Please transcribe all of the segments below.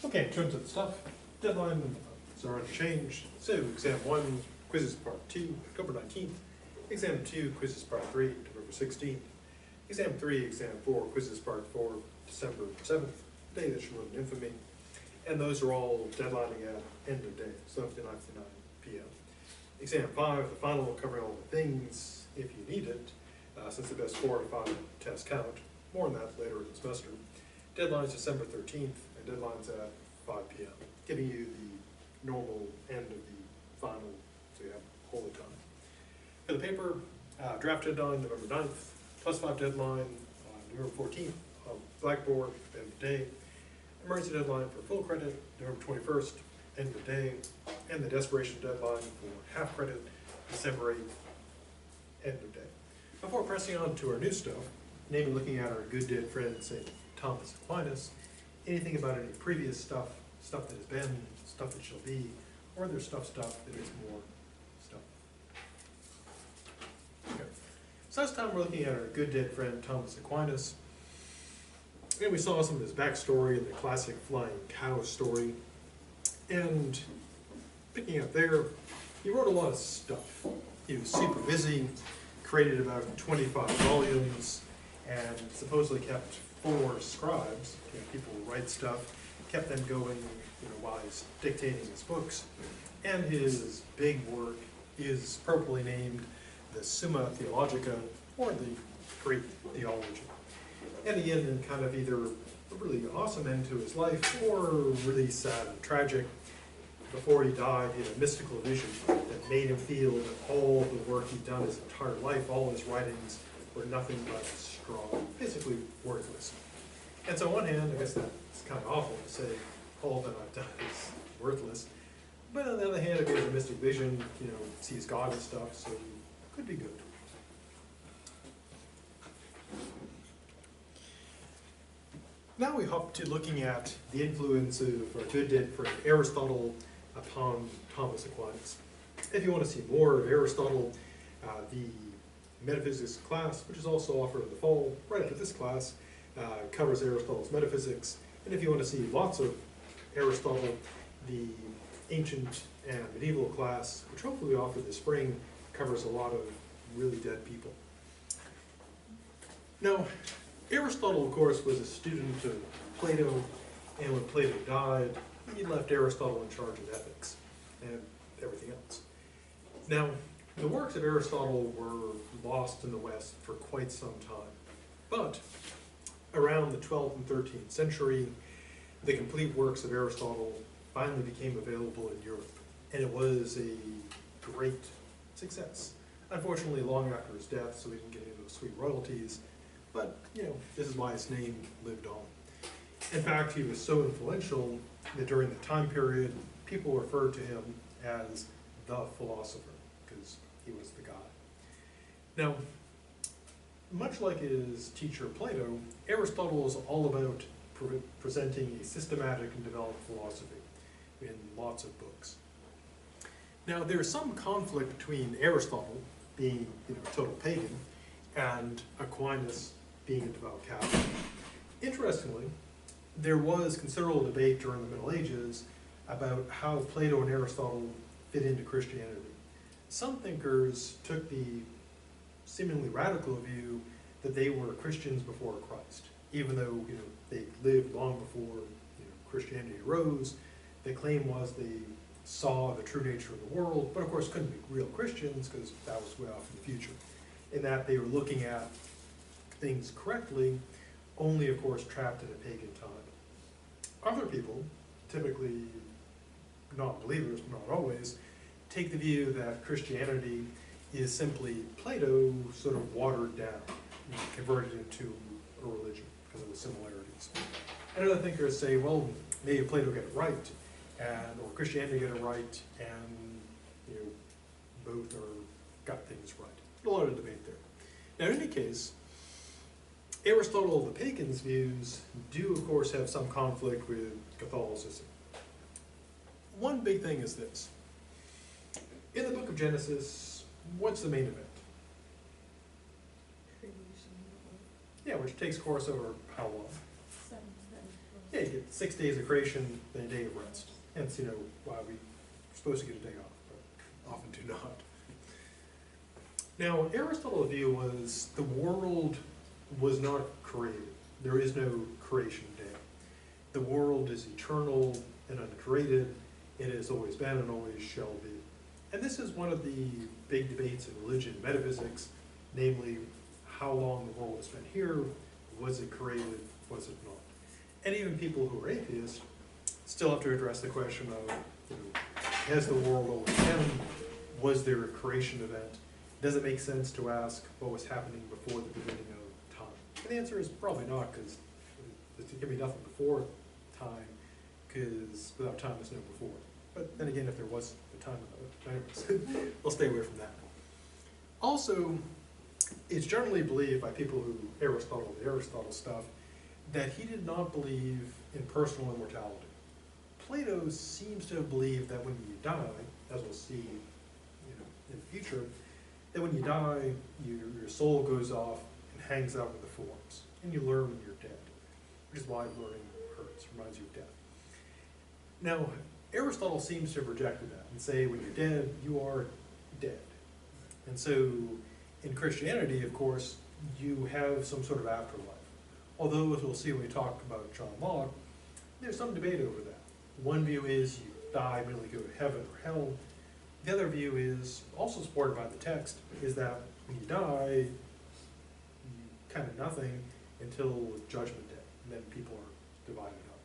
Okay, in terms of the stuff, deadlines are unchanged. So, exam 1, quizzes part 2, October 19th. Exam 2, quizzes part 3, November 16th. Exam 3, exam 4, quizzes part 4, December 7th, day that she wrote in infamy. And those are all deadlining at end of day, 7:59 p.m. Exam 5, the final, covering all the things, if you need it, since the best 4 to 5 tests count. More on that later in the semester. Deadline's December 13th, and deadline's at 5 p.m., giving you the normal end of the final, so you have all the time. For the paper, draft deadline November 9th, +5 deadline November 14th, Blackboard, end of day. Emergency deadline for full credit, November 21st, end of day. And the desperation deadline for half credit, December 8th, end of day. Before pressing on to our new stuff, namely looking at our good dead friend, St. Thomas Aquinas, anything about any previous stuff, stuff that has been, stuff that shall be, or other stuff that is more stuff. Okay. So this time we're looking at our good dead friend, Thomas Aquinas. And we saw some of his backstory in the classic flying cow story. And picking up there, he wrote a lot of stuff. He was super busy, created about 25 volumes, and supposedly kept 4 scribes, people who write stuff, kept them going, while he's dictating his books. And his big work is appropriately named the Summa Theologica, or the Great Theology. And he ended in kind of either a really awesome end to his life, or really sad and tragic. Before he died, he had a mystical vision that made him feel that all the work he'd done his entire life, all his writings, were nothing but straw, basically worthless. And so on one hand, I guess that's kind of awful to say all that I've done is worthless. But on the other hand, if he has a mystic vision, sees God and stuff, so it could be good. Now we hop to looking at the influence of our good dead friend Aristotle upon Thomas Aquinas. If you want to see more of Aristotle, the Metaphysics class, which is also offered in the fall, right after this class, covers Aristotle's Metaphysics. And if you want to see lots of Aristotle, the Ancient and Medieval class, which hopefully we offer this spring, covers a lot of really dead people. Now, Aristotle, of course, was a student of Plato, and when Plato died, he left Aristotle in charge of ethics and everything else. Now, the works of Aristotle were lost in the West for quite some time, but around the 12th and 13th century, the complete works of Aristotle finally became available in Europe, and it was a great success. Unfortunately, long after his death, so we didn't get any of those sweet royalties. But, this is why his name lived on. In fact, he was so influential that during the time period, people referred to him as the philosopher, because he was the guy. Now, much like his teacher Plato, Aristotle is all about presenting a systematic and developed philosophy in lots of books. Now, there's some conflict between Aristotle, being a total pagan, and Aquinas, being a devout Catholic. Interestingly, there was considerable debate during the Middle Ages about how Plato and Aristotle fit into Christianity. Some thinkers took the seemingly radical view that they were Christians before Christ, even though they lived long before Christianity arose. Their claim was they saw the true nature of the world, but of course couldn't be real Christians because that was way off in the future. In that they were looking at things correctly, only of course trapped in a pagan time. Other people, typically non-believers, but not always, take the view that Christianity is simply Plato sort of watered down, converted into a religion because of the similarities. And other thinkers say, well, maybe Plato got it right, or Christianity got it right, and both got things right. A lot of debate there. Now, in any case, Aristotle, the pagan's views, do of course have some conflict with Catholicism. One big thing is this. In the book of Genesis, what's the main event? Yeah, which takes course over how long? 7 to 10. Yeah, take it, 6 days of creation, then a day of rest. Hence, why we're supposed to get a day off, but often do not. Now, Aristotle's view was the world was not created. There is no creation day. The world is eternal and uncreated. It has always been and always shall be. And this is one of the big debates in religion and metaphysics, namely, how long the world has been here, was it created, was it not? And even people who are atheists still have to address the question of, has the world always been? Was there a creation event? Does it make sense to ask what was happening before the beginning of time? And the answer is probably not, because there can be nothing before time, because without time there's no before. But then again, if there was the time of it, anyways, we'll stay away from that. Also, it's generally believed by people who the Aristotle stuff, that he did not believe in personal immortality. Plato seems to have believed that when you die, as we'll see in the future, that when you die, your soul goes off and hangs out with the forms, and you learn when you're dead, which is why learning hurts, reminds you of death. Now, Aristotle seems to have rejected that and say when you're dead, you are dead. And so, in Christianity, of course, you have some sort of afterlife. Although, as we'll see when we talk about John Locke, there's some debate over that. One view is you die, merely go to heaven or hell. The other view is, also supported by the text, is that when you die, you kind of nothing until Judgment Day, and then people are divided up.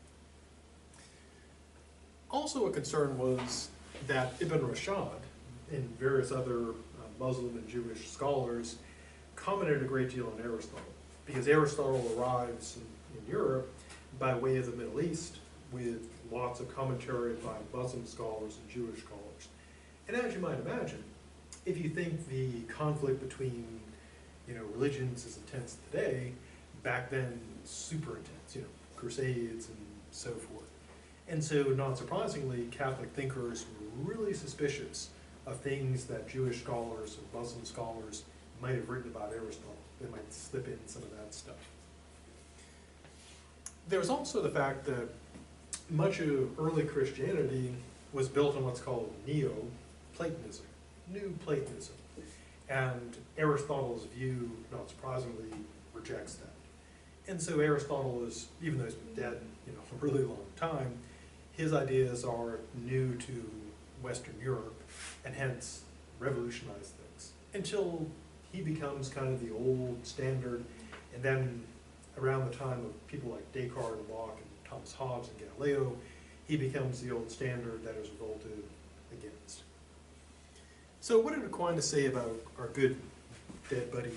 Also a concern was that Ibn Rashad and various other Muslim and Jewish scholars commented a great deal on Aristotle, because Aristotle arrives in Europe by way of the Middle East with lots of commentary by Muslim scholars and Jewish scholars. And as you might imagine, if you think the conflict between religions is intense today, back then super intense, crusades and so forth. And so, not surprisingly, Catholic thinkers were really suspicious of things that Jewish scholars and Muslim scholars might have written about Aristotle. They might slip in some of that stuff. There's also the fact that much of early Christianity was built on what's called Neo-Platonism, New Platonism. And Aristotle's view, not surprisingly, rejects that. And so Aristotle is, even though he's been dead a really long time, his ideas are new to Western Europe, and hence revolutionize things, until he becomes kind of the old standard, and then around the time of people like Descartes and Locke and Thomas Hobbes and Galileo, he becomes the old standard that is revolted against. So what did Aquinas say about our good dead buddy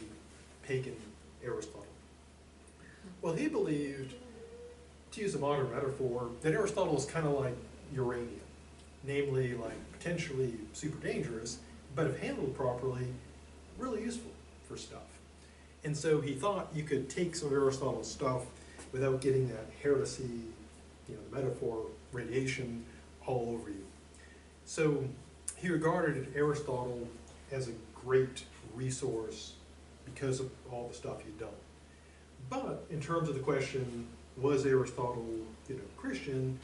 pagan Aristotle? Well, he believed, to use a modern metaphor, that Aristotle is kind of like uranium, namely like potentially super dangerous, but if handled properly, really useful for stuff. And so he thought you could take some of Aristotle's stuff without getting that heresy, the metaphor, radiation all over you. So he regarded Aristotle as a great resource because of all the stuff he'd done. But in terms of the question, was Aristotle, Christian?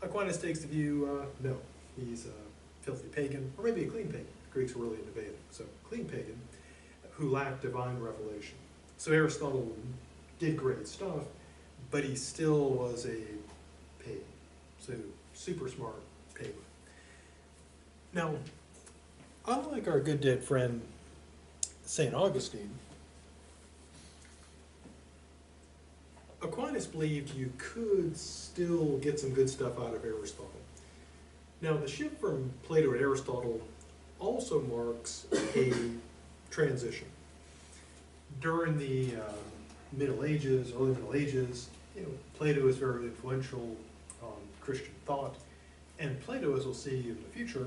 Aquinas takes the view, no, he's a filthy pagan, or maybe a clean pagan. The Greeks were really into bathing, so clean pagan who lacked divine revelation. So Aristotle did great stuff, but he still was a pagan, so super smart pagan. Now, unlike our good dead friend St. Augustine, Aquinas believed you could still get some good stuff out of Aristotle. Now, the shift from Plato to Aristotle also marks a transition. During the Middle Ages, early Middle Ages, Plato is very influential on Christian thought, and Plato, as we'll see in the future,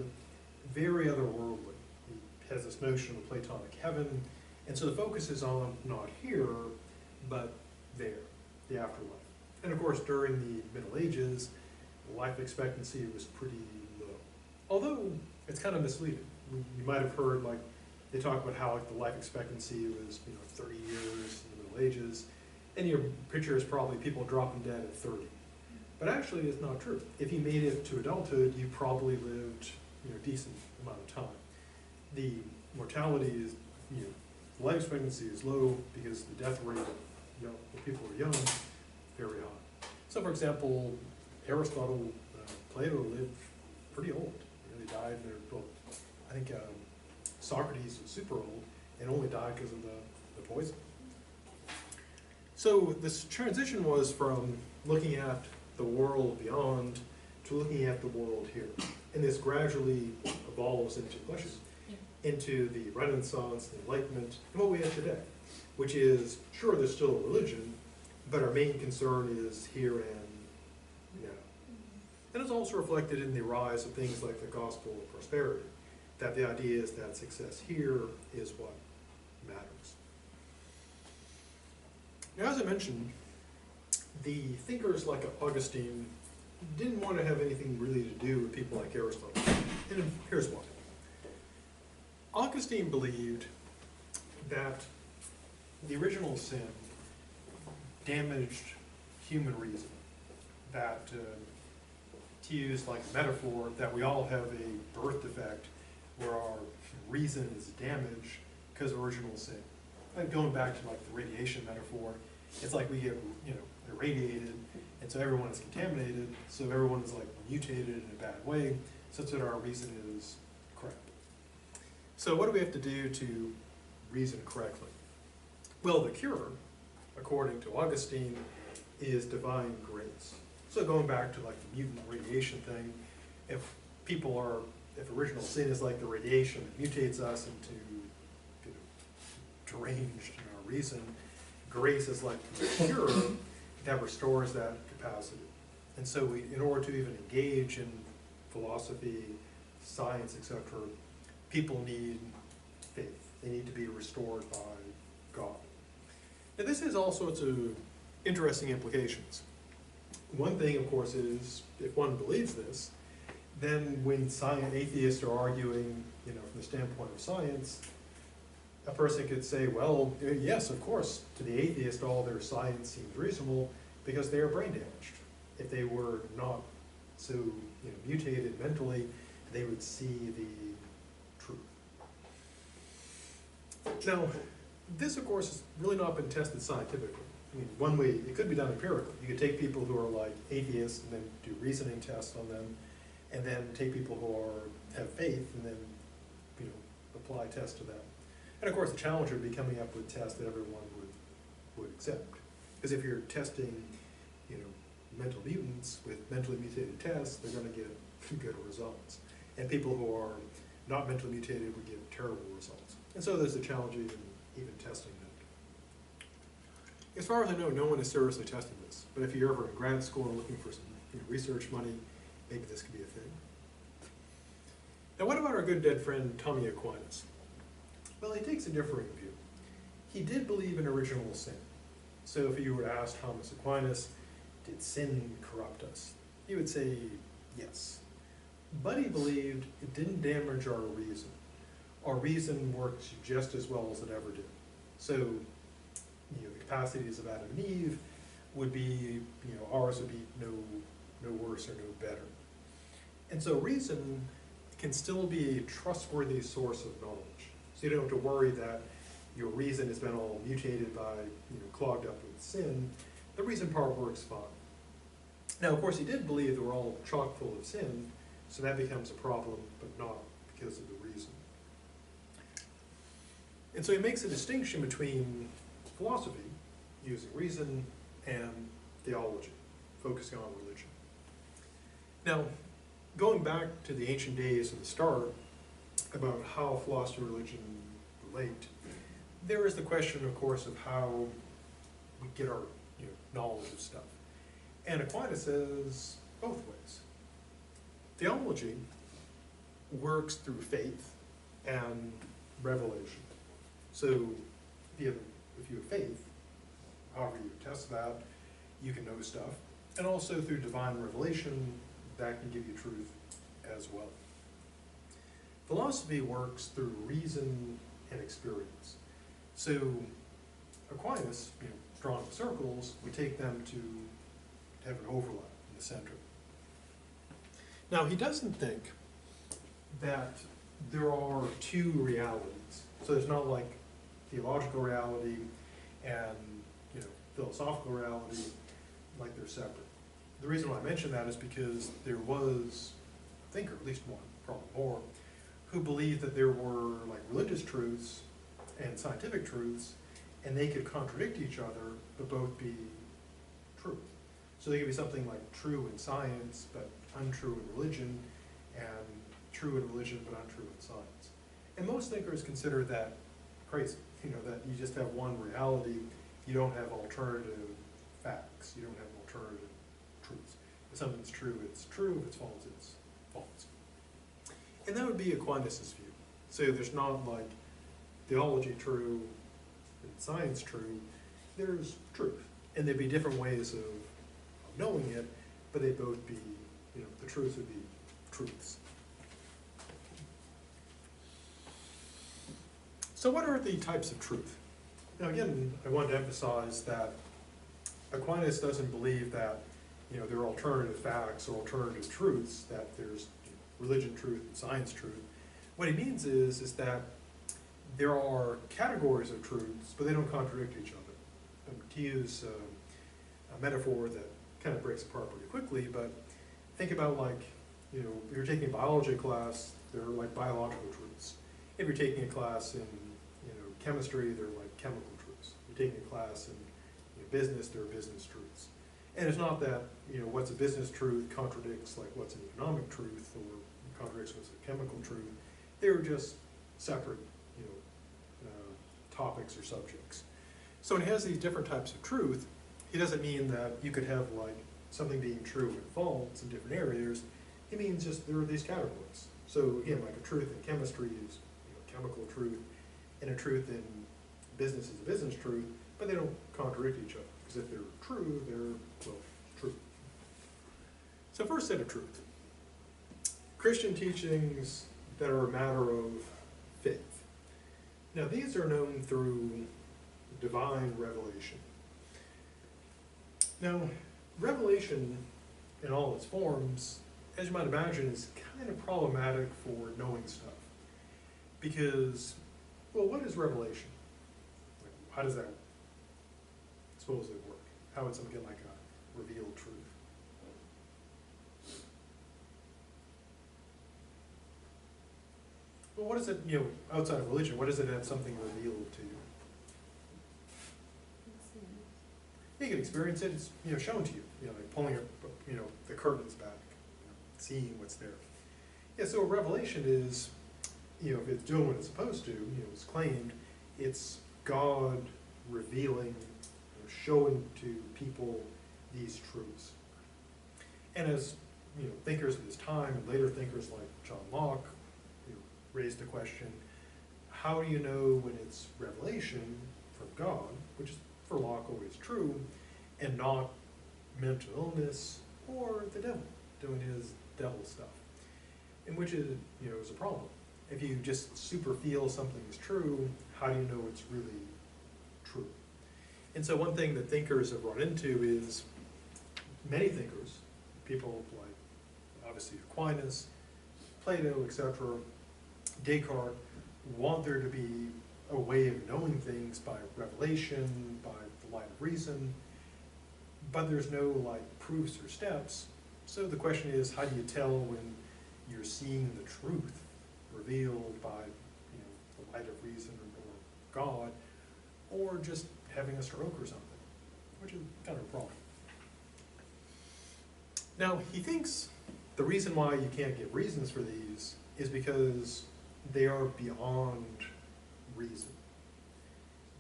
very otherworldly. He has this notion of a Platonic heaven, and so the focus is on not here, but there, the afterlife. And of course, during the Middle Ages, life expectancy was pretty low. Although, it's kind of misleading. You might have heard, they talk about how the life expectancy was 30 years in the Middle Ages, and your picture is probably people dropping dead at 30. But actually, it's not true. If you made it to adulthood, you probably lived, a decent amount of time. The mortality is, life expectancy is low because the death rate of when people are young is very high. So, for example, Aristotle, Plato lived pretty old. They died in their, well, I think Socrates was super old and only died because of the poison. So this transition was from looking at the world beyond to looking at the world here. And this gradually evolves into questions, into the Renaissance, the Enlightenment, and what we have today, which is, sure, there's still a religion, but our main concern is here and now. And it's also reflected in the rise of things like the gospel of prosperity, that the idea is that success here is what matters. Now, as I mentioned, the thinkers like Augustine didn't want to have anything really to do with people like Aristotle. And here's why. Augustine believed that the original sin damaged human reason, that, to use like a metaphor, that we all have a birth defect where our reason is damaged because of original sin. Like going back to like the radiation metaphor, it's like we get, irradiated, and so everyone is contaminated, so everyone is like mutated in a bad way, such that our reason is correct. So what do we have to do to reason correctly? Well, the cure, according to Augustine, is divine grace. So going back to like the mutant radiation thing, if original sin is like the radiation that mutates us into deranged in our reason, grace is like the cure that restores that capacity. And so in order to even engage in philosophy, science, etc., people need faith. They need to be restored by God. Now this has all sorts of interesting implications. One thing, of course, is if one believes this, then when atheists are arguing, from the standpoint of science, a person could say, well, yes, of course, to the atheist, all their science seems reasonable because they are brain damaged. If they were not so mutated mentally, they would see the truth. Now, this, of course, has really not been tested scientifically. I mean, one way, it could be done empirically. You could take people who are like atheists and then do reasoning tests on them, and then take people who have faith and then, apply tests to them. And of course, the challenge would be coming up with tests that everyone would accept. Because if you're testing, mental mutants with mentally mutated tests, they're going to get good results. And people who are not mentally mutated would get terrible results. And so there's a challenge even testing that. As far as I know, no one is seriously testing this. But if you're ever in grad school and looking for some research money, maybe this could be a thing. Now, what about our good dead friend Thomas Aquinas? Well, he takes a differing view. He did believe in original sin. So if you were to ask Thomas Aquinas, did sin corrupt us? He would say yes. But he believed it didn't damage our reason. Our reason works just as well as it ever did. So, the capacities of Adam and Eve would be, ours would be no worse or no better. And so reason can still be a trustworthy source of knowledge. So you don't have to worry that your reason has been all mutated by, clogged up with sin. The reason part works fine. Now, of course, he did believe that we're all chock full of sin, so that becomes a problem, but not because of the reason. And so he makes a distinction between philosophy, using reason, and theology, focusing on religion. Now, going back to the ancient days of the start, about how philosophy and religion relate, there is the question, of course, of how we get our knowledge of stuff. And Aquinas says both ways. Theology works through faith and revelation. So if you have faith, however you test that, you can know stuff. And also through divine revelation, that can give you truth as well. Philosophy works through reason and experience. So Aquinas, drawing circles, we take them to have an overlap. the center. Now, he doesn't think that there are two realities. So there's not like theological reality and, you know, philosophical reality, like they're separate. The reason why I mention that is because there was a thinker, at least one, probably more, who believed that there were like religious truths and scientific truths, and they could contradict each other, but both be true. So they could be something like true in science, but untrue in religion, and true in religion, but untrue in science. And most thinkers consider that crazy, you know, that you just have one reality, you don't have alternative facts, you don't have alternative truths. If something's true, it's true, if it's false, it's false. And that would be Aquinas' view. So there's not like theology true and science true, there's truth. And there'd be different ways of knowing it, but they'd both be, you know, the truths would be truths. So what are the types of truth? Now again, I want to emphasize that Aquinas doesn't believe that, you know, there are alternative facts or alternative truths, that there's religion truth and science truth. What he means is that there are categories of truths, but they don't contradict each other. To use a metaphor that kind of breaks apart pretty quickly, but think about like, you know, if you're taking a biology class, there are like biological truths. If you're taking a class in, you know, chemistry, they're like chemical truths. If you're taking a class in, you know, business, there are business truths. And it's not that, you know, what's a business truth contradicts like what's an economic truth or contradicts what's a chemical truth. They're just separate, you know, topics or subjects. So when he has these different types of truth, he doesn't mean that you could have like something being true and false in different areas. He means just there are these categories. So again, like a truth in chemistry is, you know, chemical truth, and a truth in business is a business truth, but they don't contradict each other. Because if they're true, they're, well, true. So first set of truth. Christian teachings that are a matter of faith. Now these are known through divine revelation. Now, revelation in all its forms, as you might imagine, is kind of problematic for knowing stuff. Because, well, what is revelation? Like, how does that supposedly work? How would something like a revealed truth? Well, what is it, you know, outside of religion, what does it have something revealed to you? You can experience it, it's, you know, shown to you, you know, like pulling, you know, the curtains back, you know, seeing what's there. Yeah, so a revelation is, you know, if it's doing what it's supposed to, you know, it's claimed, it's God revealing, you know, showing to people these truths. And as, you know, thinkers of his time, and later thinkers like John Locke, you know, raised the question, how do you know when it's revelation from God, which is for Locke always true, and not mental illness or the devil doing his devil stuff, and which is, you know, is a problem. If you just super feel something is true, how do you know it's really true? And so one thing that thinkers have run into is many thinkers, people like obviously Aquinas, Plato, etc., Descartes, want there to be a way of knowing things by revelation, by the light of reason, but there's no like proofs or steps. So the question is, how do you tell when you're seeing the truth revealed by, you know, the light of reason or God, or just having a stroke or something, which is kind of a problem. Now, he thinks the reason why you can't give reasons for these is because they are beyond reason.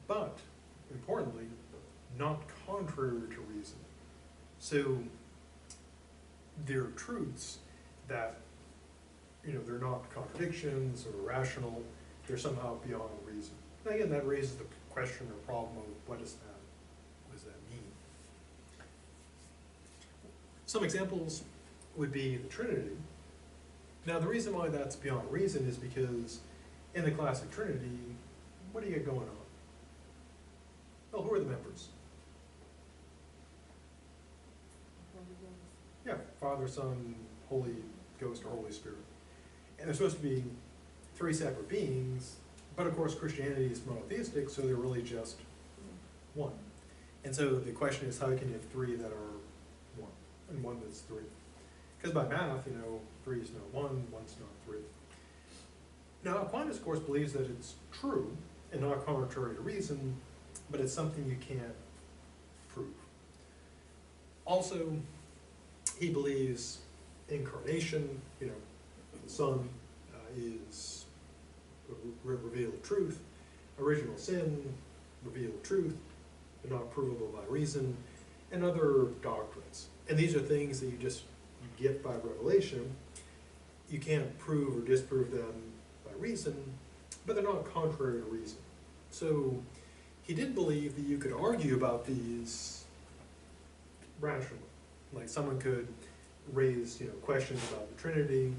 But, importantly, not contrary to reason. So, there are truths that, you know, they're not contradictions or irrational, they're somehow beyond reason. And again, that raises the question or problem of what does that mean? Some examples would be the Trinity. Now, the reason why that's beyond reason is because in the classic Trinity, what do you get going on? Well, who are the members? Yeah, Father, Son, Holy Ghost, or Holy Spirit. And they're supposed to be three separate beings, but of course Christianity is monotheistic, so they're really just one. And so the question is, how can you have three that are one, and one that's three? Because by math, 3 is not 1, 1's not 3. Now, Aquinas, of course, believes that it's true and not contrary to reason, but it's something you can't prove. Also, he believes incarnation, the Son is revealed truth, original sin, revealed truth, but not provable by reason, and other doctrines. And these are things that you get by revelation. You can't prove or disprove them by reason, but they're not contrary to reason. So he did believe that you could argue about these rationally. Like someone could raise questions about the Trinity,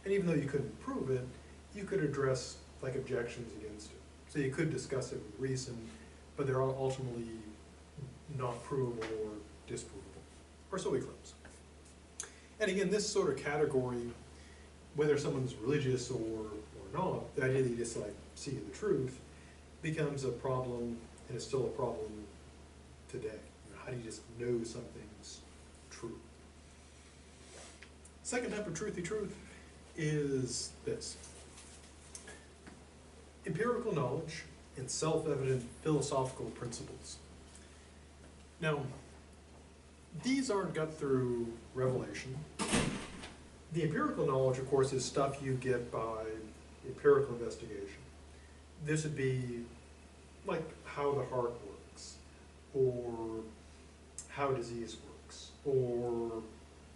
and even though you couldn't prove it, you could address objections against it. So you could discuss it with reason, but they're ultimately not provable or disprovable, or so he claims. And again, this sort of category, whether someone's religious or not, the idea that you just see the truth becomes a problem, and it's still a problem today. How do you just know something's true? Second type of truthy truth is this: empirical knowledge and self-evident philosophical principles. Now, these aren't got through revelation. The empirical knowledge, of course, is stuff you get by empirical investigation. This would be like how the heart works, or how disease works, or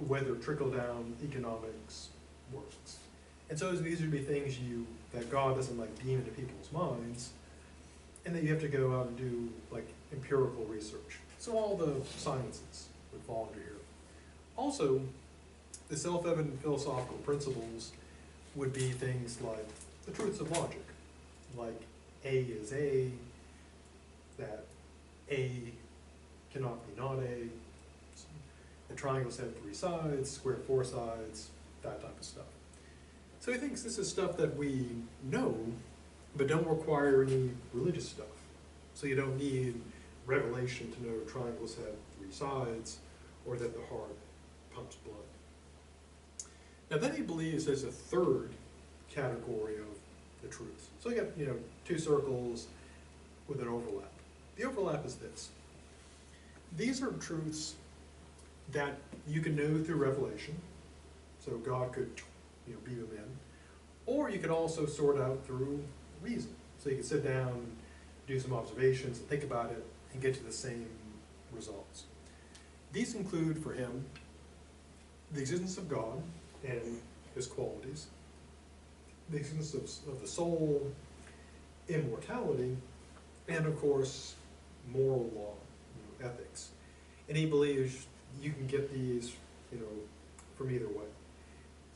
whether trickle-down economics works. And so these would be things that God doesn't beam into people's minds, and that you have to go out and do empirical research. So all the sciences would fall under here. Also, the self-evident philosophical principles would be things like the truths of logic, like A is A, that A cannot be not A, the triangles have 3 sides, square 4 sides, that type of stuff. So he thinks this is stuff that we know, but don't require any religious stuff. So you don't need revelation to know triangles have 3 sides, or that the heart pumps blood. Now then he believes there's a third category of the truth. So you got 2 circles with an overlap. The overlap is this: these are truths that you can know through revelation, so God could beam them in, or you could also sort out through reason. So you could sit down, do some observations, and think about it, and get to the same results. These include, for him, the existence of God and his qualities, the existence of the soul, immortality, and of course, moral law, ethics. And he believes you can get these, from either way.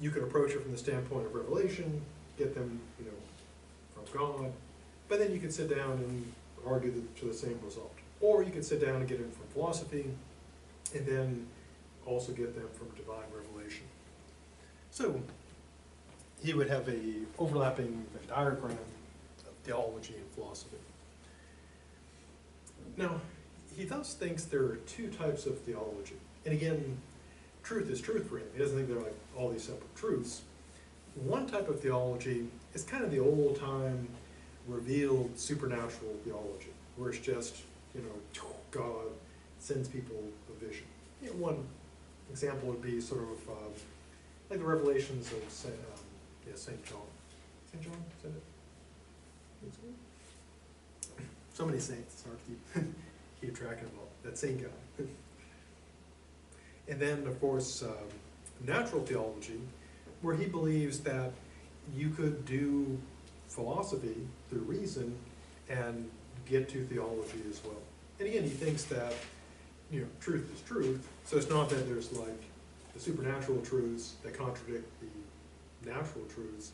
You could approach it from the standpoint of revelation, get them, from God, but then you could sit down and argue to the same result. Or you could sit down and get them from philosophy, and then also get them from divine revelation. So he would have a overlapping diagram of theology and philosophy. Now, he thus thinks there are 2 types of theology. And again, truth is truth for him. He doesn't think they're all these separate truths. One type of theology is kind of the old-time revealed supernatural theology, where it's just, God sends people a vision. One example would be sort of like the revelations of St. John. St. John, is that it? So many saints, it's hard to keep track of all. That same guy. And then, of course, natural theology, where he believes that you could do philosophy through reason and get to theology as well. And again, he thinks that, truth is truth, so it's not that there's the supernatural truths that contradict the natural truths.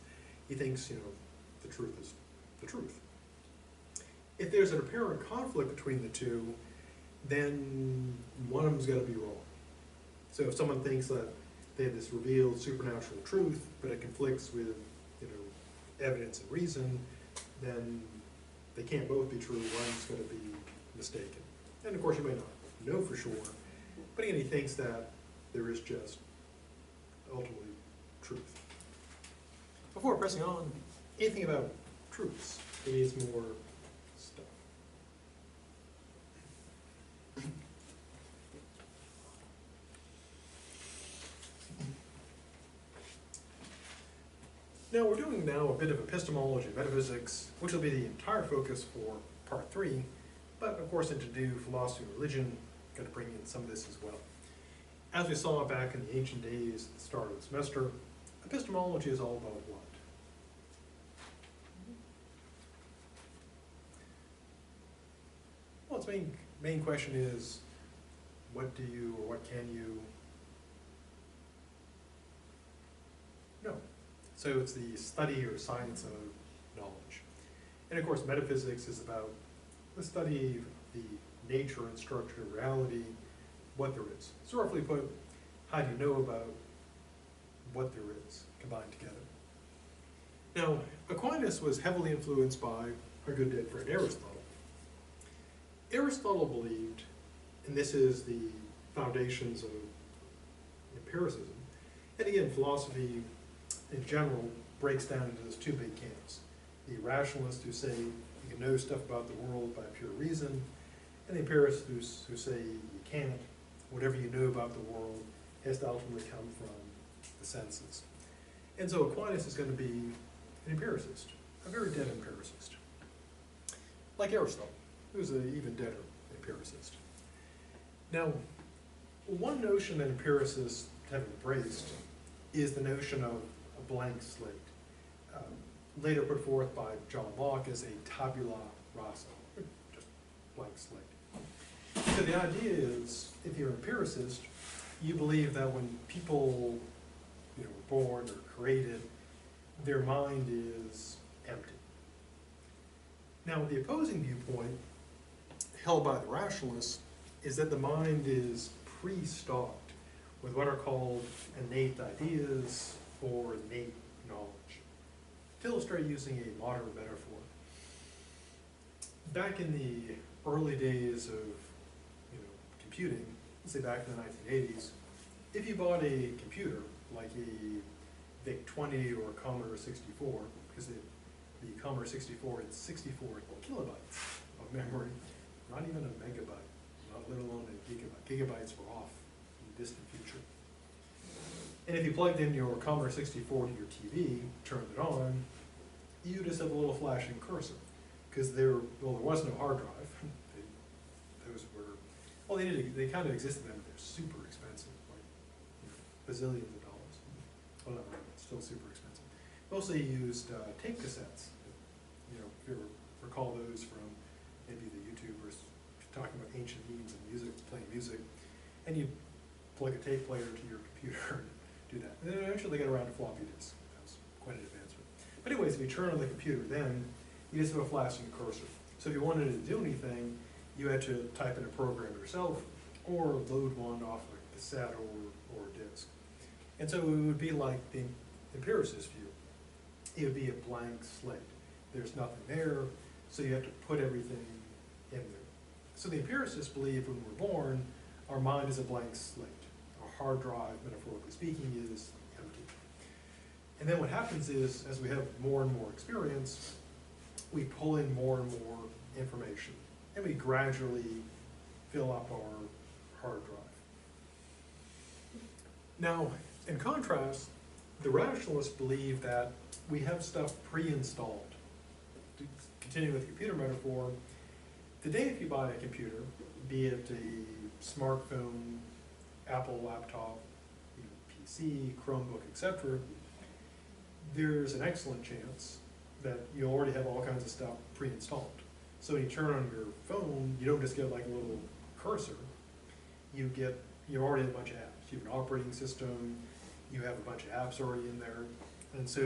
He thinks, the truth is the truth. If there's an apparent conflict between the two, then one of them's got to be wrong. So if someone thinks that they have this revealed supernatural truth, but it conflicts with, you know, evidence and reason, then they can't both be true. One's going to be mistaken. And of course, you may not know for sure, but again, he thinks that there is just ultimately truth. Before pressing on, anything about truths? It needs more stuff. Now we're doing now a bit of epistemology of metaphysics, which will be the entire focus for part 3, but of course, to do philosophy and religion, got to bring in some of this as well. As we saw back in the ancient days at the start of the semester, epistemology is all about what? Well, its main question is, what do you, or what can you know? So it's the study or science of knowledge. And of course, metaphysics is about the study of the nature and structure of reality, what there is. So roughly put, how do you know about what there is combined together? Now, Aquinas was heavily influenced by our good dead friend Aristotle. Aristotle believed, and this is the foundations of empiricism, and again, philosophy in general breaks down into those two big camps. The rationalists who say you can know stuff about the world by pure reason, and the empiricists who say you can't. Whatever you know about the world has to ultimately come from the senses. And so Aquinas is going to be an empiricist, a very dead empiricist. Like Aristotle, who's an even deader empiricist. Now, one notion that empiricists have embraced is the notion of a blank slate, later put forth by John Locke as a tabula rasa, just blank slate. So the idea is, if you're an empiricist, you believe that when people, you know, were born or created, their mind is empty. Now, the opposing viewpoint, held by the rationalists, is that the mind is pre-stocked with what are called innate ideas or innate knowledge. To illustrate using a modern metaphor, back in the early days of computing, let's say back in the 1980s, if you bought a computer like a VIC-20 or a Commodore 64, because the Commodore 64 had 64 kilobytes of memory, not even a megabyte, not let alone a gigabyte. Gigabytes were off in the distant future. And if you plugged in your Commodore 64 to your TV, turned it on, you just have a little flashing cursor, because there was no hard drive. Those were, well, they kind of existed then, but they're super expensive, like bazillions of dollars. Well, not really, still super expensive. Mostly used tape cassettes. If you recall those from maybe the YouTubers talking about ancient means of music, playing music, and you plug a tape player to your computer and do that. And then eventually they got around to floppy disks. That was quite an advancement. But anyways, if you turn on the computer then, you just have a flashing cursor. So if you wanted to do anything, you had to type in a program yourself or load one off a cassette or a disk. And so it would be like the empiricist view. It would be a blank slate. There's nothing there, so you have to put everything in there. So the empiricists believe when we're born, our mind is a blank slate. Our hard drive, metaphorically speaking, is empty. And then what happens is, as we have more and more experience, we pull in more and more information, and we gradually fill up our hard drive. Now, in contrast, the rationalists believe that we have stuff pre-installed. To continue with the computer metaphor, today if you buy a computer, be it a smartphone, Apple laptop, PC, Chromebook, etc., there's an excellent chance that you already have all kinds of stuff pre-installed. So when you turn on your phone, you don't just get like a little cursor. You already have a bunch of apps. You have an operating system, you have a bunch of apps already in there, and so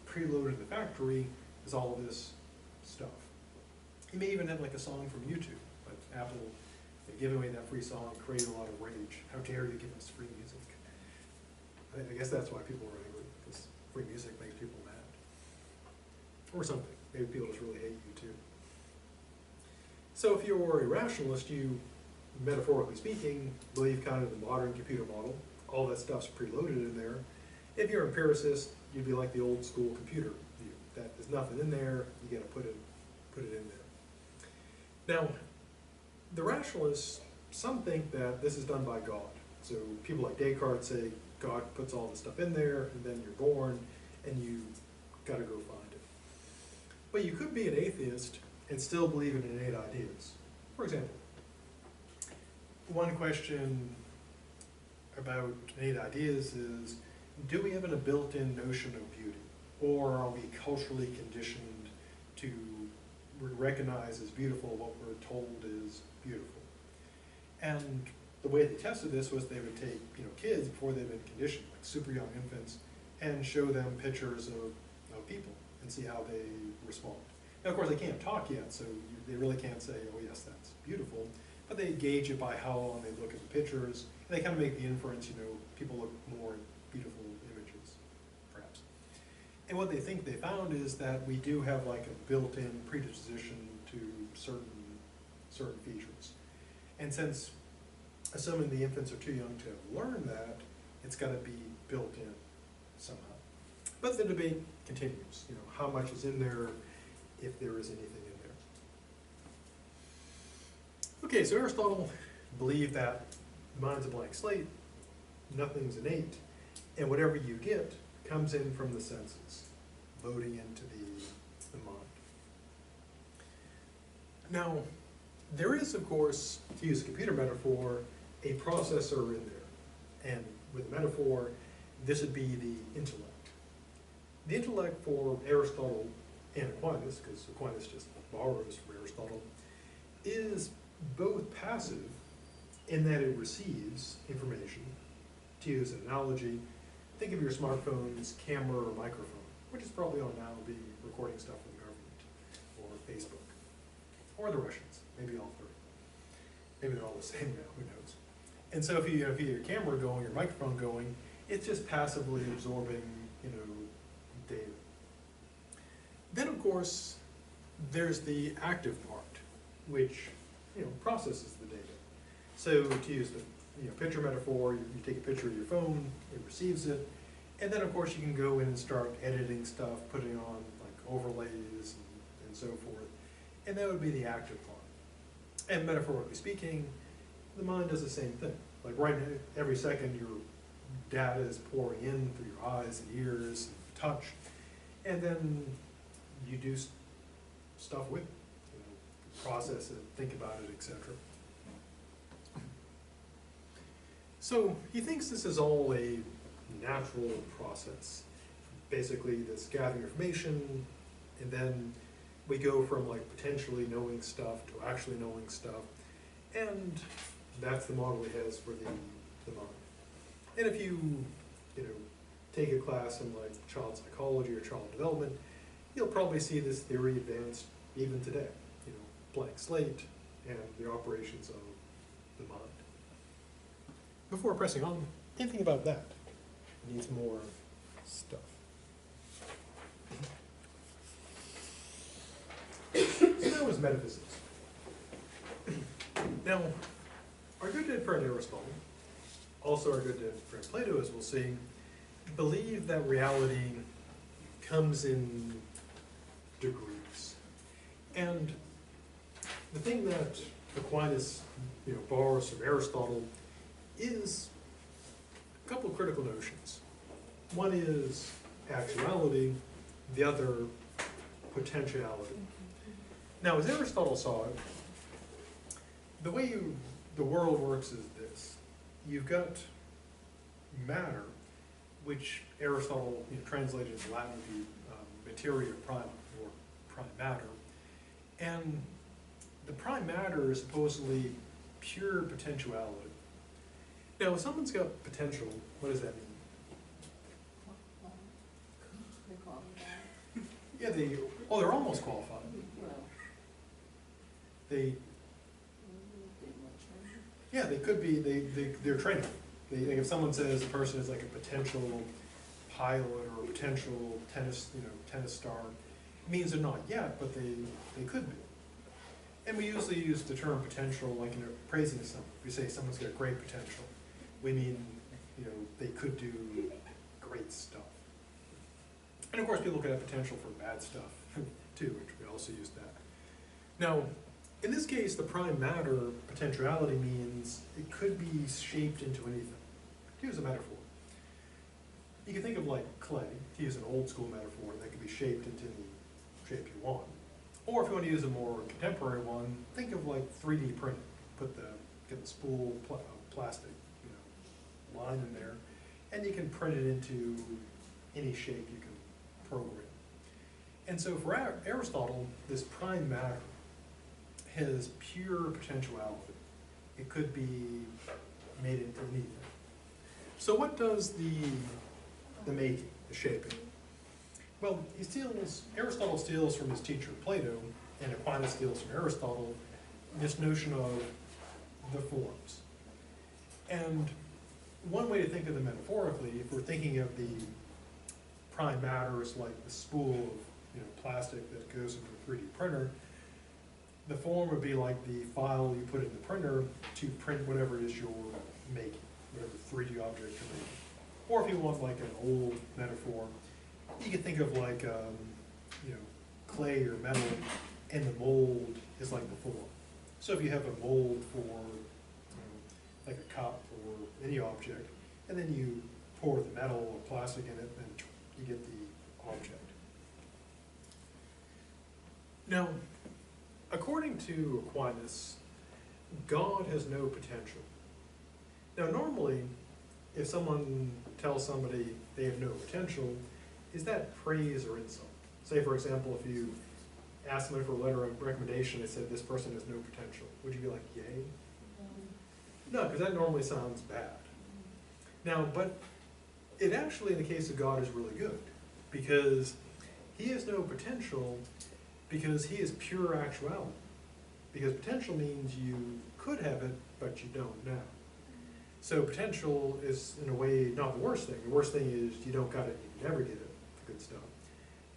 preloaded in the factory is all of this stuff. You may even have like a song from YouTube, but Apple, they give away that free song, created a lot of rage. How dare you give us free music? I guess that's why people are angry, because free music makes people mad. Or something. Maybe people just really hate you too. So if you're a rationalist, you, metaphorically speaking, believe kind of the modern computer model. All that stuff's preloaded in there. If you're an empiricist, you'd be like the old school computer view. That there's nothing in there, you gotta put it in there. Now, the rationalists, some think that this is done by God. So people like Descartes say God puts all the stuff in there, and then you're born, and you gotta go find it. But you could be an atheist and still believe in innate ideas. For example, one question about innate ideas is, do we have a built-in notion of beauty? Or are we culturally conditioned to recognize as beautiful what we're told is beautiful? And the way they tested this was they would take kids before they've been conditioned, like super young infants, and show them pictures of people and see how they respond. Now, of course, they can't talk yet, so they really can't say, oh yes, that's beautiful, but they gauge it by how long they look at the pictures, and they kind of make the inference, people look more at beautiful images, perhaps. And what they think they found is that we do have like a built-in predisposition to certain features. And since, assuming the infants are too young to learn that, it's got to be built in somehow. But the debate continues, how much is in there, if there is anything in there. Okay, so Aristotle believed that the mind's a blank slate, nothing's innate, and whatever you get comes in from the senses, loading into the mind. Now, there is, of course, to use a computer metaphor, a processor in there. And with a metaphor, this would be the intellect. The intellect for Aristotle and Aquinas, because Aquinas just borrows from Aristotle, is both passive in that it receives information. To use an analogy, think of your smartphone's camera or microphone, which is probably on now being recording stuff for the government, or Facebook, or the Russians, maybe all three. Maybe they're all the same now, who knows. And so if you have your camera going, your microphone going, it's just passively absorbing, data. Then of course, there's the active part, which, processes the data. So to use the picture metaphor, you take a picture of your phone, it receives it, and then of course you can go in and start editing stuff, putting on like overlays and so forth, and that would be the active part. And metaphorically speaking, the mind does the same thing. Like right now, every second your data is pouring in through your eyes and ears and touch, and then you do stuff with it, process it, think about it, etc. So he thinks this is all a natural process. Basically, this gathering information, and then we go from like potentially knowing stuff to actually knowing stuff, and that's the model he has for the mind. And if you take a class in like child psychology or child development, you'll probably see this theory advanced even today. Blank slate and the operations of the mind. Before pressing on, anything about that? It needs more stuff. So that was metaphysics. Now, our good dead friend Aristotle, also our good dead friend Plato, as we'll see, believe that reality comes in degrees. And the thing that Aquinas borrows from Aristotle is a couple of critical notions. One is actuality, the other potentiality. Now, as Aristotle saw it, the way the world works is this. You've got matter, which Aristotle translated into Latin to be materia prima, or prime matter. And the prime matter is supposedly pure potentiality. Now, if someone's got potential, what does that mean? Yeah, they're almost qualified. They could be, they're trainable. Like if someone says a person is like a potential pilot or a potential tennis star, it means they're not yet, but they could be. And we usually use the term potential like in praising someone. We say someone's got great potential. We mean, they could do great stuff. And of course, people could have potential for bad stuff too, which we also use that. Now, in this case, the prime matter potentiality means it could be shaped into anything. Here's a metaphor. You can think of like clay, to use an old school metaphor, that could be shaped into any shape you want. Or if you want to use a more contemporary one, think of like 3D printing. Get the spool plastic, line in there, and you can print it into any shape you can program. And so for Aristotle, this prime matter has pure potentiality. It could be made into anything. So what does the making, the shaping? Well, Aristotle steals from his teacher Plato, and Aquinas steals from Aristotle, this notion of the forms. And one way to think of them metaphorically, if we're thinking of the prime matter as like the spool of plastic that goes into a 3D printer, the form would be like the file you put in the printer to print whatever it is you're making, whatever 3D object you're making. Or if you want like an old metaphor, you could think of like clay or metal, and the mold is like the form. So if you have a mold for like a cup or any object, and then you pour the metal or plastic in it, then you get the object. Now, according to Aquinas, God has no potential. Now, normally, if someone tells somebody they have no potential, is that praise or insult? Say, for example, if you asked somebody for a letter of recommendation, they said this person has no potential, would you be like, yay? No, because that normally sounds bad. Now, but it actually, in the case of God, is really good, because he has no potential because he is pure actuality. Because potential means you could have it, but you don't now. So potential is, in a way, not the worst thing. The worst thing is you don't got it, you can never get it, the good stuff.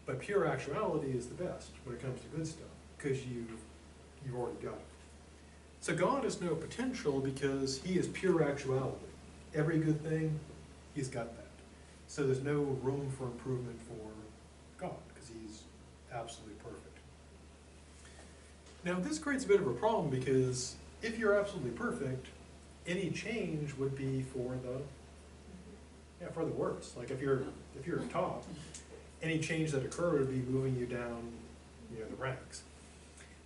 But pure actuality is the best when it comes to good stuff, because you've already got it. So God has no potential because he is pure actuality. Every good thing, he's got that. So there's no room for improvement for God, because he's absolutely perfect. Now this creates a bit of a problem, because if you're absolutely perfect, any change would be for the worse. Like if you're top, any change that occurred would be moving you down, the ranks.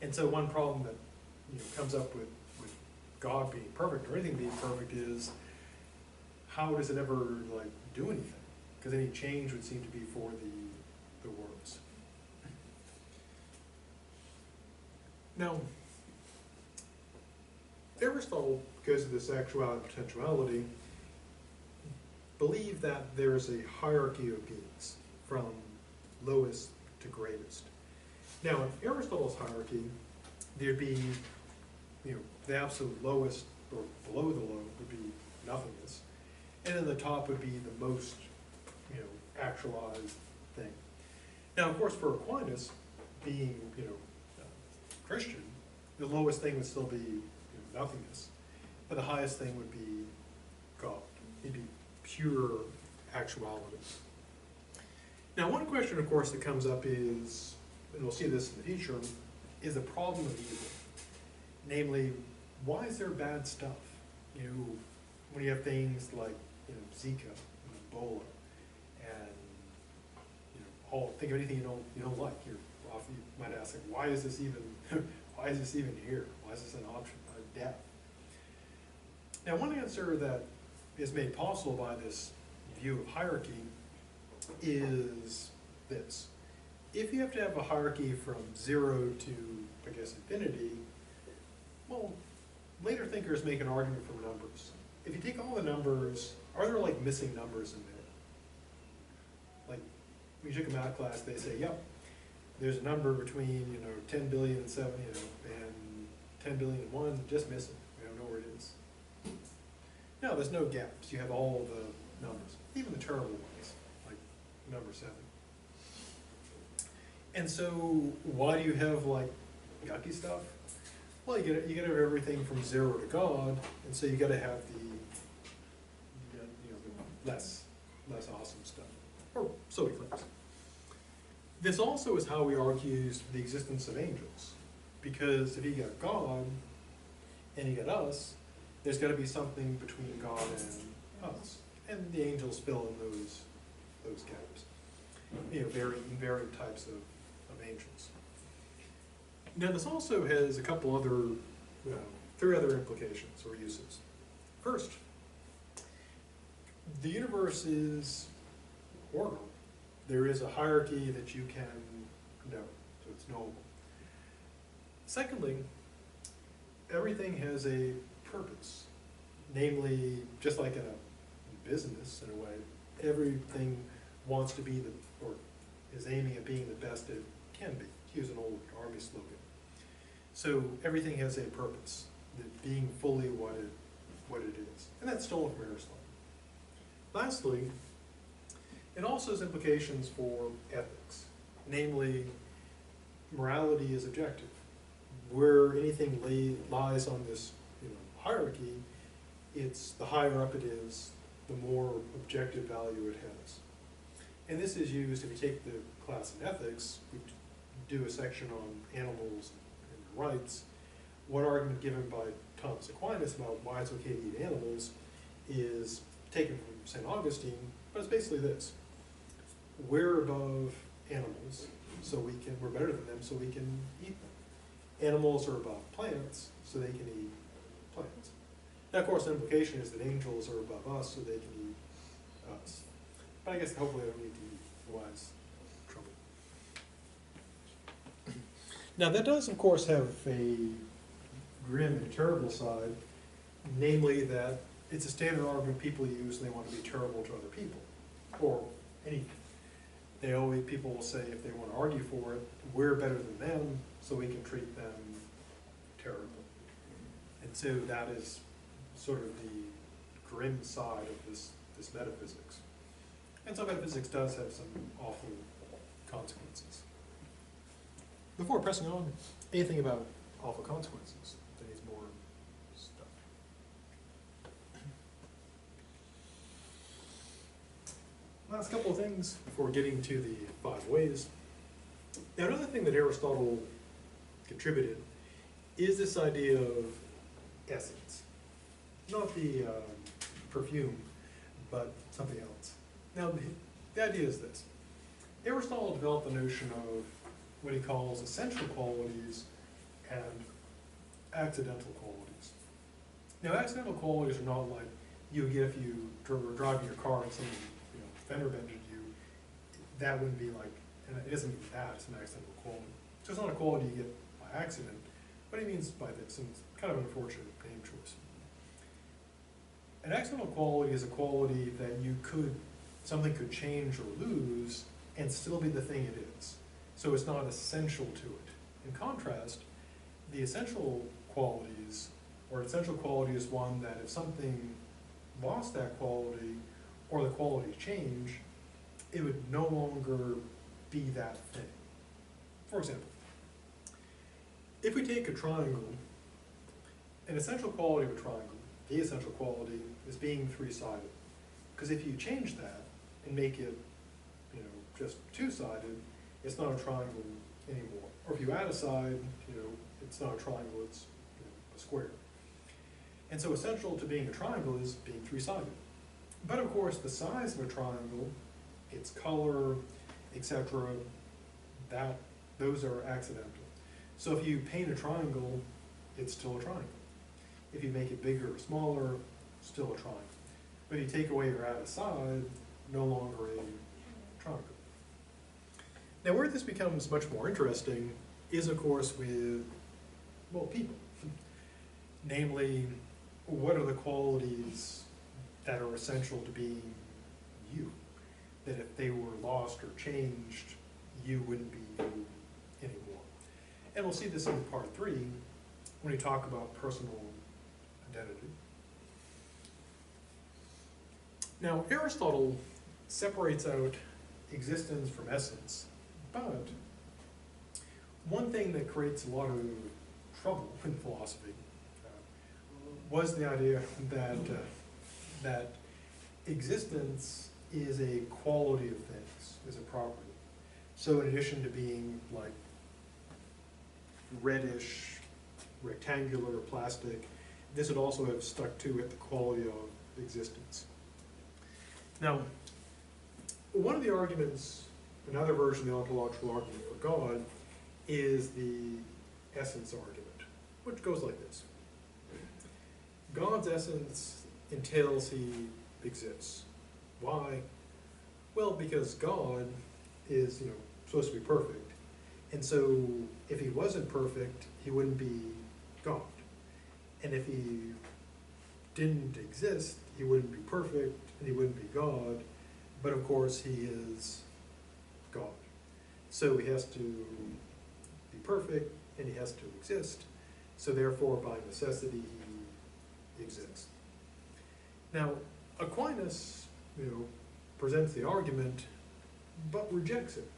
And so one problem that comes up with God being perfect or anything being perfect is, how does it ever do anything? Because any change would seem to be for the worse. Now, Aristotle, because of this actuality and potentiality, believed that there's a hierarchy of beings from lowest to greatest. Now, in Aristotle's hierarchy, there'd be, the absolute lowest, or below the low, would be nothingness. And then the top would be the most, actualized thing. Now, of course, for Aquinas, being, Christian, the lowest thing would still be nothingness, but the highest thing would be God. He'd be pure actuality. Now, one question, of course, that comes up is, and we'll see this in the future, is the problem of evil. Namely, why is there bad stuff? When you have things like Zika and Ebola, and think of anything you don't like. You might ask, why is this even here? Why is this an option? Death. Now, one answer that is made possible by this view of hierarchy is this. If you have to have a hierarchy from 0 to, I guess, infinity, well, later thinkers make an argument from numbers. If you take all the numbers, are there missing numbers in there? When you took a math class, they say, yep, there's a number between 10 billion and 7, and 10 billion and 1, just missing. We don't know where it is. No, there's no gaps. You have all the numbers, even the terrible ones, like number 7. And so why do you have like yucky stuff? Well, you got to have everything from 0 to God, and so you got to have the less awesome stuff, or so he claims. This also is how we argues the existence of angels, because if you got God and you got us, there's got to be something between God and us, and the angels fill in those gaps. Varying types of angels. Now, this also has a couple other, 3 other implications or uses. First, the universe is ordered. There is a hierarchy that you can know, so it's knowable. Secondly, everything has a purpose. Namely, just like in a business, in a way, everything wants to be or is aiming at being the best it can be, to use an old army slogan. So everything has a purpose, that being fully what it is. And that's stolen from Aristotle. Lastly, it also has implications for ethics. Namely, morality is objective. Where anything lies on this hierarchy, it's the higher up it is, the more objective value it has. And this is used, if you take the class in ethics, we do a section on animals and their rights. One argument given by Thomas Aquinas about why it's okay to eat animals is taken from St. Augustine, but it's basically this. We're above animals, so we're better than them, so we can eat them. Animals are above plants, so they can eat plants. Now, of course, the implication is that angels are above us, so they can eat us. But I guess hopefully they don't need to eat, otherwise trouble. Now, that does, of course, have a grim and terrible side, namely that it's a standard argument people use when they want to be terrible to other people, or anything. People will say, if they want to argue for it, we're better than them, so we can treat them terribly. And so that is sort of the grim side of this metaphysics. And so metaphysics does have some awful consequences. Before pressing on, anything about awful consequences that needs more stuff. Last couple of things before getting to the 5 ways. Now, another thing that Aristotle contributed is this idea of essence. Not the perfume, but something else. Now, the idea is this. Aristotle developed the notion of what he calls essential qualities and accidental qualities. Now, accidental qualities are not like you get if you were driving your car and someone fender bended you. That wouldn't be like, and it isn't even that, it's an accidental quality. So it's not a quality you get by accident, but he means by this, and it's kind of an unfortunate name choice. An accidental quality is a quality that something could change or lose and still be the thing it is. So it's not essential to it. In contrast, the essential qualities, or essential quality is one that if something lost that quality, or the quality changed, it would no longer be that thing. For example, if we take a triangle, an essential quality of a triangle, the essential quality is being 3-sided. Because if you change that and make it, just 2-sided, it's not a triangle anymore. Or if you add a side, it's not a triangle, it's a square. And so essential to being a triangle is being 3-sided. But of course, the size of a triangle, its color, etc., those are accidental. So if you paint a triangle, it's still a triangle. If you make it bigger or smaller, still a triangle. But if you take away or add a side, no longer a triangle. Now, where this becomes much more interesting is, of course, with, people. Namely, what are the qualities that are essential to being you? That if they were lost or changed, you wouldn't be you anymore. And we'll see this in part 3 when we talk about personal identity. Now, Aristotle separates out existence from essence, but one thing that creates a lot of trouble in philosophy was the idea that existence is a quality of things, is a property. So in addition to being like reddish, rectangular, plastic, this would also have stuck to it the quality of existence. Now, one of the arguments, another version of the ontological argument for God, is the essence argument, which goes like this. God's essence entails he exists. Why? Well, because God is, supposed to be perfect. And so if he wasn't perfect, he wouldn't be God. And if he didn't exist, he wouldn't be perfect, and he wouldn't be God. But of course, he is God. So he has to be perfect, and he has to exist. So therefore, by necessity, he exists. Now, Aquinas, presents the argument, but rejects it.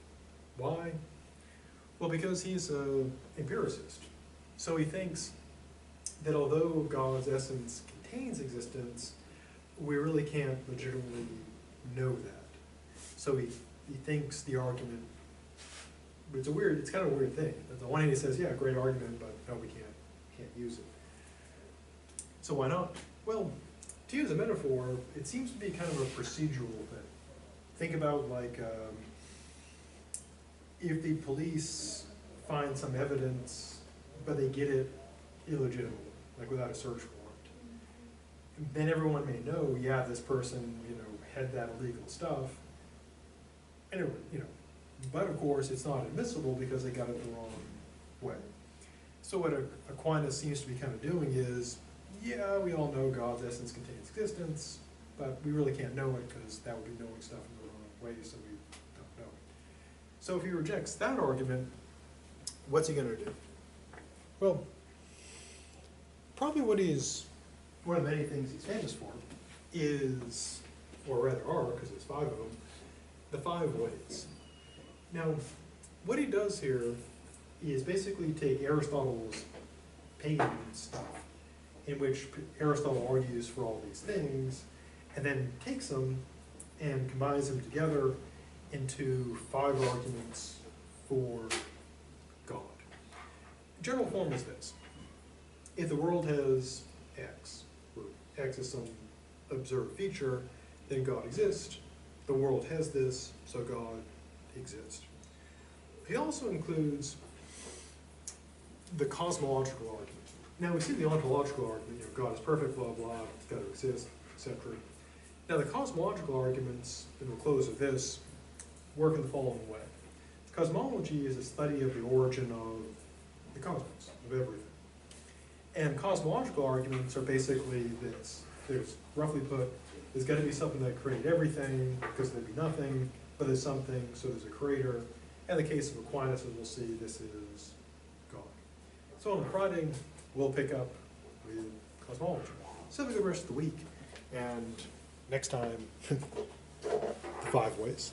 Why? Well, because he's an empiricist. So he thinks that although God's essence contains existence, we really can't legitimately know that. So he thinks the argument, it's kind of a weird thing. On the one hand he says, yeah, great argument, but no, we can't use it. So why not? Well, to use a metaphor, it seems to be kind of a procedural thing. Think about if the police find some evidence, but they get it illegitimately, like without a search warrant, then everyone may know, yeah, this person, had that illegal stuff. Anyway, but of course it's not admissible because they got it the wrong way. So what Aquinas seems to be kind of doing is, yeah, we all know God's essence contains existence, but we really can't know it because that would be knowing stuff in the wrong way, so we don't know it. So if he rejects that argument, what's he going to do? Well, probably one of the many things he's famous for is, or rather are, because there's 5 of them, the 5 ways. Now, what he does here is basically take Aristotle's pagan stuff, in which Aristotle argues for all these things, and then takes them and combines them together into 5 arguments for God. The general form is this. If the world has X, where X is some observed feature, then God exists. The world has this, so God exists. He also includes the cosmological argument. Now we see the ontological argument, God is perfect, blah, blah, it's got to exist, etc. Now the cosmological arguments, and we'll close with this, work in the following way. Cosmology is a study of the origin of the cosmos, of everything. And cosmological arguments are basically this. There's, roughly put, there's got to be something that created everything, because there'd be nothing, but there's something, so there's a creator. In the case of Aquinas, as we'll see, this is God. So on Friday, we'll pick up with cosmology. So have a good rest of the week. And next time, the 5 ways.